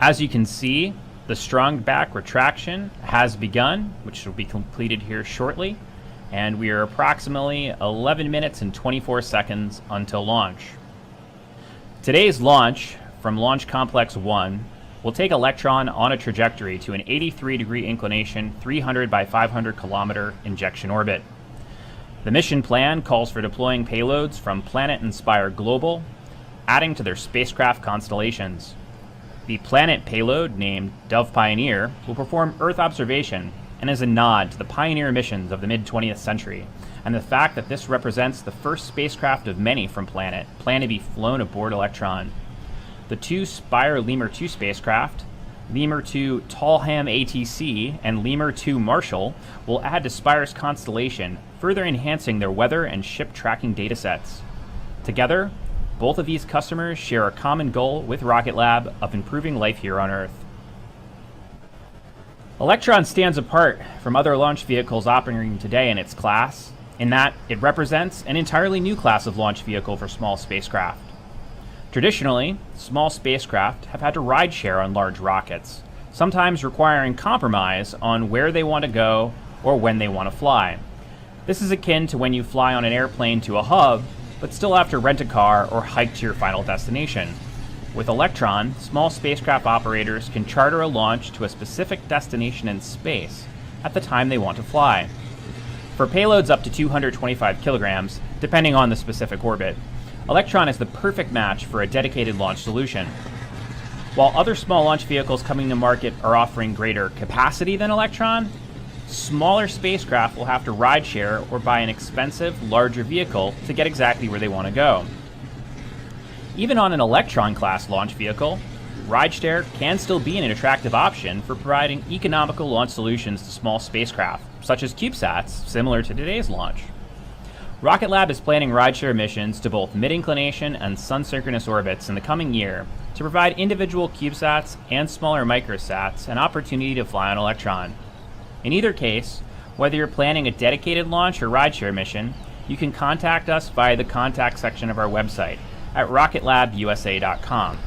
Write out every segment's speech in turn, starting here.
As you can see, the strong back retraction has begun, which will be completed here shortly, and we are approximately 11 minutes and 24 seconds until launch. Today's launch from Launch Complex 1 will take Electron on a trajectory to an 83-degree inclination, 300 by 500 kilometer injection orbit. The mission plan calls for deploying payloads from Planet and Spire Global, adding to their spacecraft constellations. The Planet payload, named Dove Pioneer, will perform Earth observation and is a nod to the Pioneer missions of the mid-20th century, and the fact that this represents the first spacecraft of many from Planet planned to be flown aboard Electron. The two Spire Lemur 2 spacecraft, Lemur 2 Tallham ATC and Lemur 2 Marshall, will add to Spire's constellation, further enhancing their weather and ship tracking datasets. Together, both of these customers share a common goal with Rocket Lab of improving life here on Earth. Electron stands apart from other launch vehicles operating today in its class, in that it represents an entirely new class of launch vehicle for small spacecraft. Traditionally, small spacecraft have had to ride share on large rockets, sometimes requiring compromise on where they want to go or when they want to fly. This is akin to when you fly on an airplane to a hub, but still have to rent a car or hike to your final destination. With Electron, small spacecraft operators can charter a launch to a specific destination in space at the time they want to fly. For payloads up to 225 kilograms, depending on the specific orbit, Electron is the perfect match for a dedicated launch solution. While other small launch vehicles coming to market are offering greater capacity than Electron, smaller spacecraft will have to ride share or buy an expensive, larger vehicle to get exactly where they want to go. Even on an Electron-class launch vehicle, rideshare can still be an attractive option for providing economical launch solutions to small spacecraft, such as CubeSats, similar to today's launch. Rocket Lab is planning rideshare missions to both mid-inclination and sun-synchronous orbits in the coming year to provide individual CubeSats and smaller microsats an opportunity to fly on Electron. In either case, whether you're planning a dedicated launch or rideshare mission, you can contact us via the contact section of our website at rocketlabusa.com.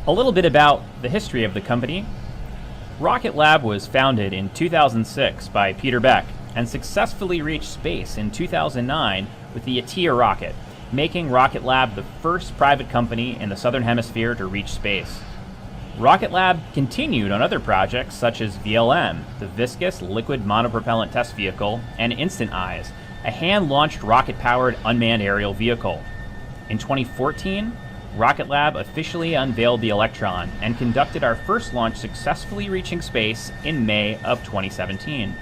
A little bit about the history of the company. Rocket Lab was founded in 2006 by Peter Beck and successfully reached space in 2009 with the ATIA rocket, making Rocket Lab the first private company in the Southern Hemisphere to reach space. Rocket Lab continued on other projects such as VLM, the Viscous Liquid Monopropellant Test Vehicle, and Instant Eyes, a hand-launched rocket-powered unmanned aerial vehicle. In 2014, Rocket Lab officially unveiled the Electron and conducted our first launch, successfully reaching space in May of 2017.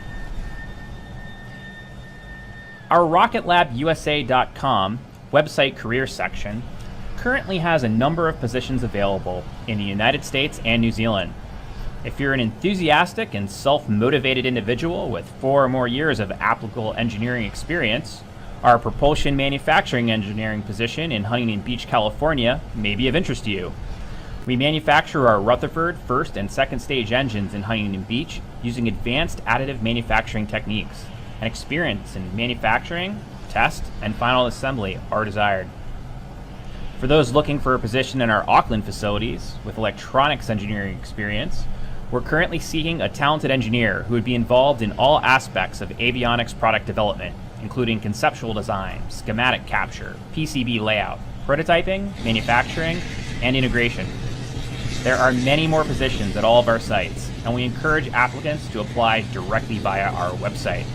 Our RocketLabUSA.com website career section currently has a number of positions available in the United States and New Zealand. If you're an enthusiastic and self-motivated individual with 4 or more years of applicable engineering experience, our propulsion manufacturing engineering position in Huntington Beach, California may be of interest to you. We manufacture our Rutherford first and second stage engines in Huntington Beach using advanced additive manufacturing techniques, and experience in manufacturing, test, and final assembly are desired. For those looking for a position in our Auckland facilities with electronics engineering experience, we're currently seeking a talented engineer who would be involved in all aspects of avionics product development, including conceptual design, schematic capture, PCB layout, prototyping, manufacturing, and integration. There are many more positions at all of our sites, and we encourage applicants to apply directly via our website.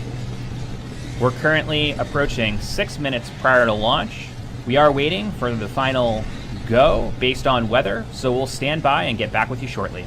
We're currently approaching 6 minutes prior to launch. We are waiting for the final go based on weather, so we'll stand by and get back with you shortly.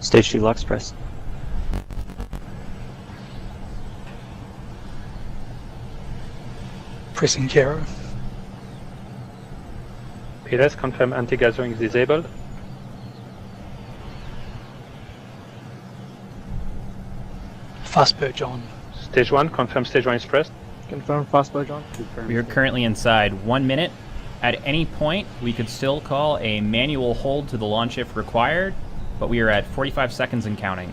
Stage 2 locks pressed. Pressing Kero. PLS, confirm anti-gathering is disabled. Fast purge on. Stage 1, confirm stage 1 is pressed. Confirm fast purge on. We are currently inside 1 minute. At any point, we could still call a manual hold to the launch if required, but we are at 45 seconds and counting.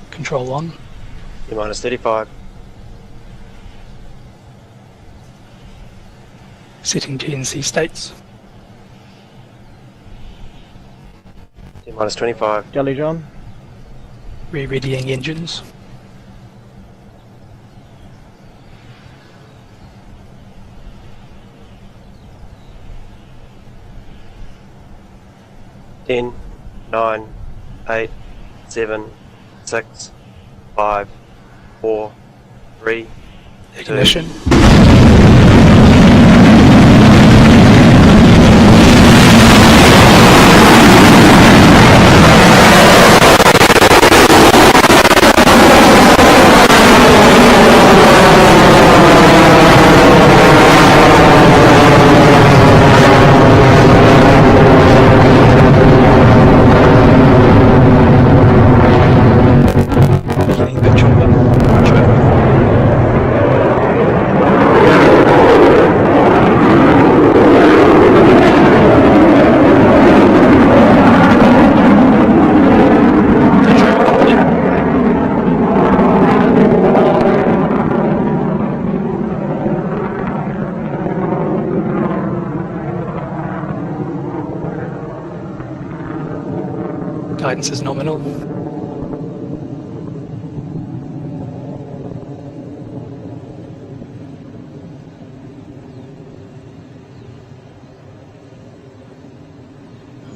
Control on. T-minus 35. Setting TNC states. T-minus 25. Jelly John. Re-readying engines. Ten, 9, 8, 7, 6, 5, 4, 3, Ignition. Beginning pitch over. Pitch over. Pitch over complete. Guidance is nominal.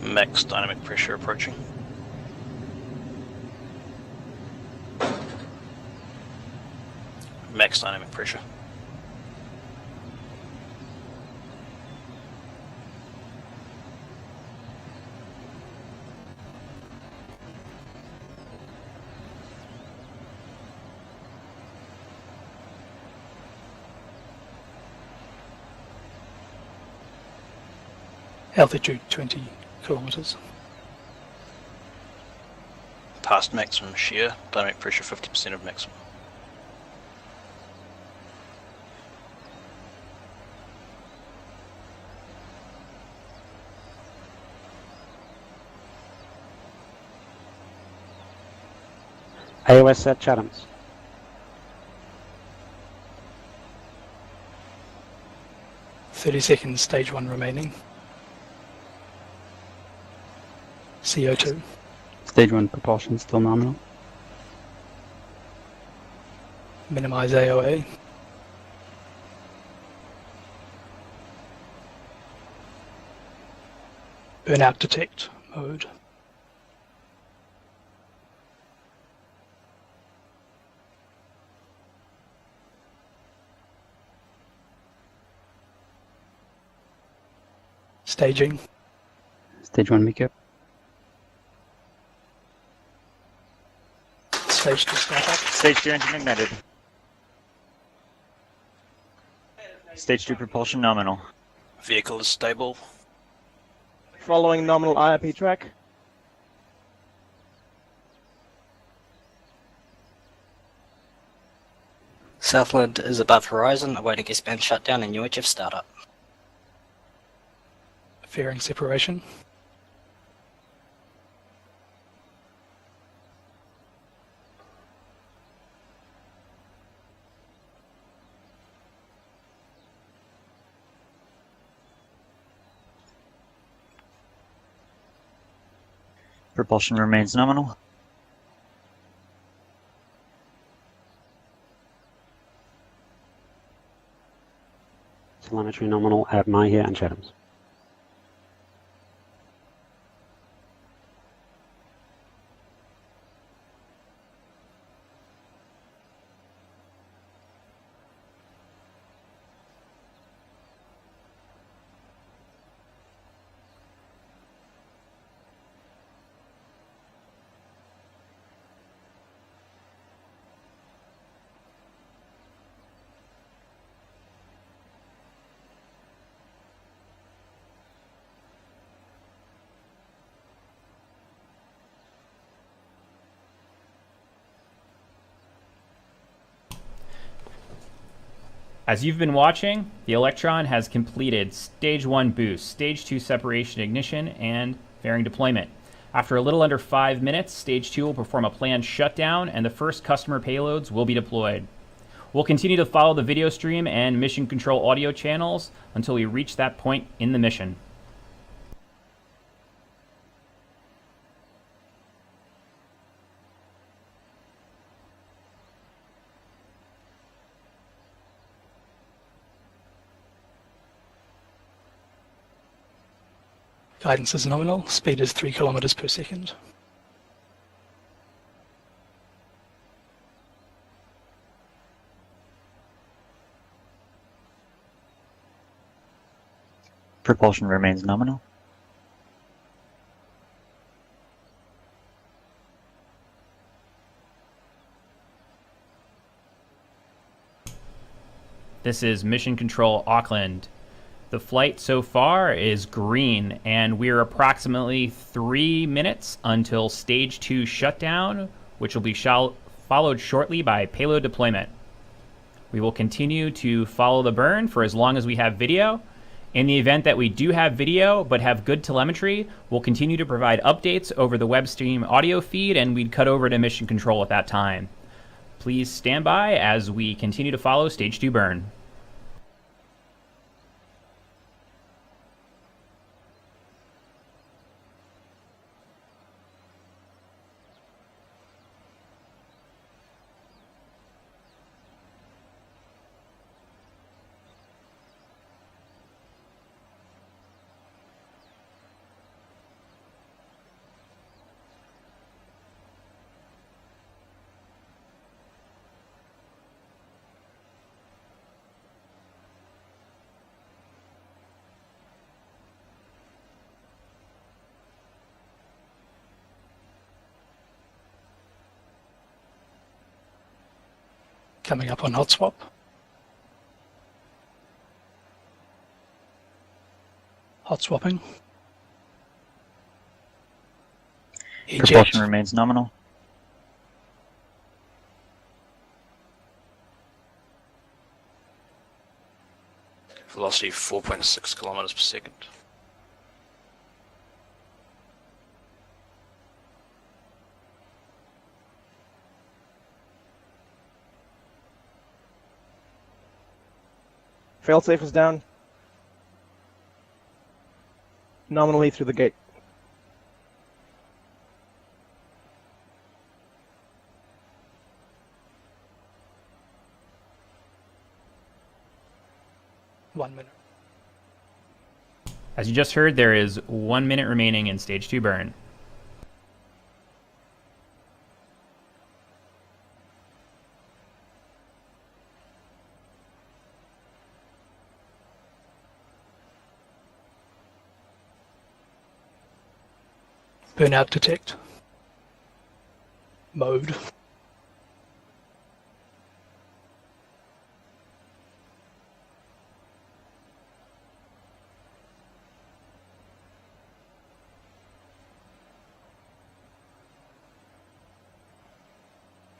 Max dynamic pressure approaching. Max dynamic pressure. Altitude 20 kilometers. Past maximum shear, dynamic pressure 50% of maximum. AOS set Chathams. .30 seconds, stage 1 remaining. CO2. Stage 1 propulsion still nominal. Minimize AOA. Burnout detect mode. Staging. Stage 1 makeup. Stage 2 startup. Stage 2 engine ignited. Stage 2 propulsion nominal. Vehicle is stable. Following nominal IRP track. Southland is above horizon, awaiting S-band shutdown and UHF startup. Fairing separation. Propulsion remains nominal. Telemetry nominal at Mahia and Chathams. As you've been watching, the Electron has completed Stage 1 boost, Stage 2 separation ignition, and fairing deployment. After a little under 5 minutes, Stage 2 will perform a planned shutdown, and the first customer payloads will be deployed. We'll continue to follow the video stream and mission control audio channels until we reach that point in the mission. Guidance is nominal. Speed is 3 kilometers per second. Propulsion remains nominal. This is Mission Control Auckland. The flight so far is green, and we're approximately 3 minutes until Stage 2 shutdown, which will be followed shortly by payload deployment. We will continue to follow the burn for as long as we have video. In the event that we do have video but have good telemetry, we'll continue to provide updates over the web stream audio feed, and we'd cut over to Mission Control at that time. Please stand by as we continue to follow Stage 2 burn. Coming up on hot swap. Hot swapping. Propulsion remains nominal. Velocity 4.6 kilometers per second. Failsafe is down. Nominally through the gate. One minute. As you just heard, there is 1 minute remaining in Stage 2 burn. Burnout detect. Mode.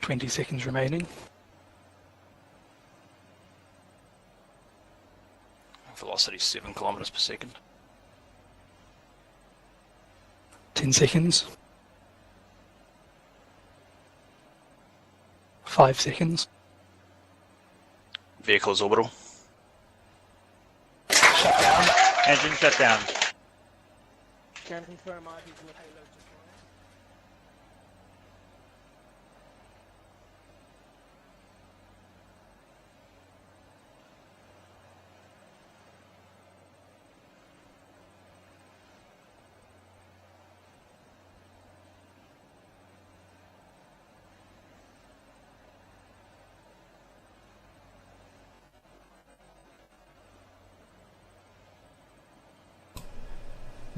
Twenty seconds remaining. Velocity 7 kilometers per second. 10 seconds. 5 seconds. Vehicle's orbital. Engine shut down. Can confirm IP to a payload destroyer.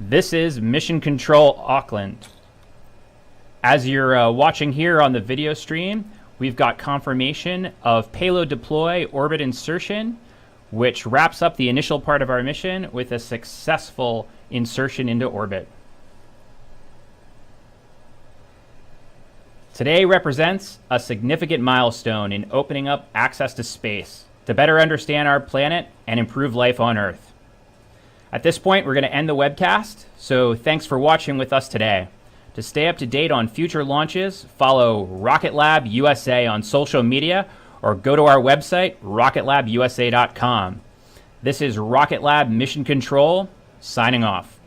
This is Mission Control Auckland. As you're watching here on the video stream, we've got confirmation of payload deploy orbit insertion, which wraps up the initial part of our mission with a successful insertion into orbit. Today represents a significant milestone in opening up access to space. to better understand our planet and improve life on Earth. At this point, we're going to end the webcast, so thanks for watching with us today. To stay up to date on future launches, follow Rocket Lab USA on social media or go to our website, rocketlabusa.com. This is Rocket Lab Mission Control, signing off.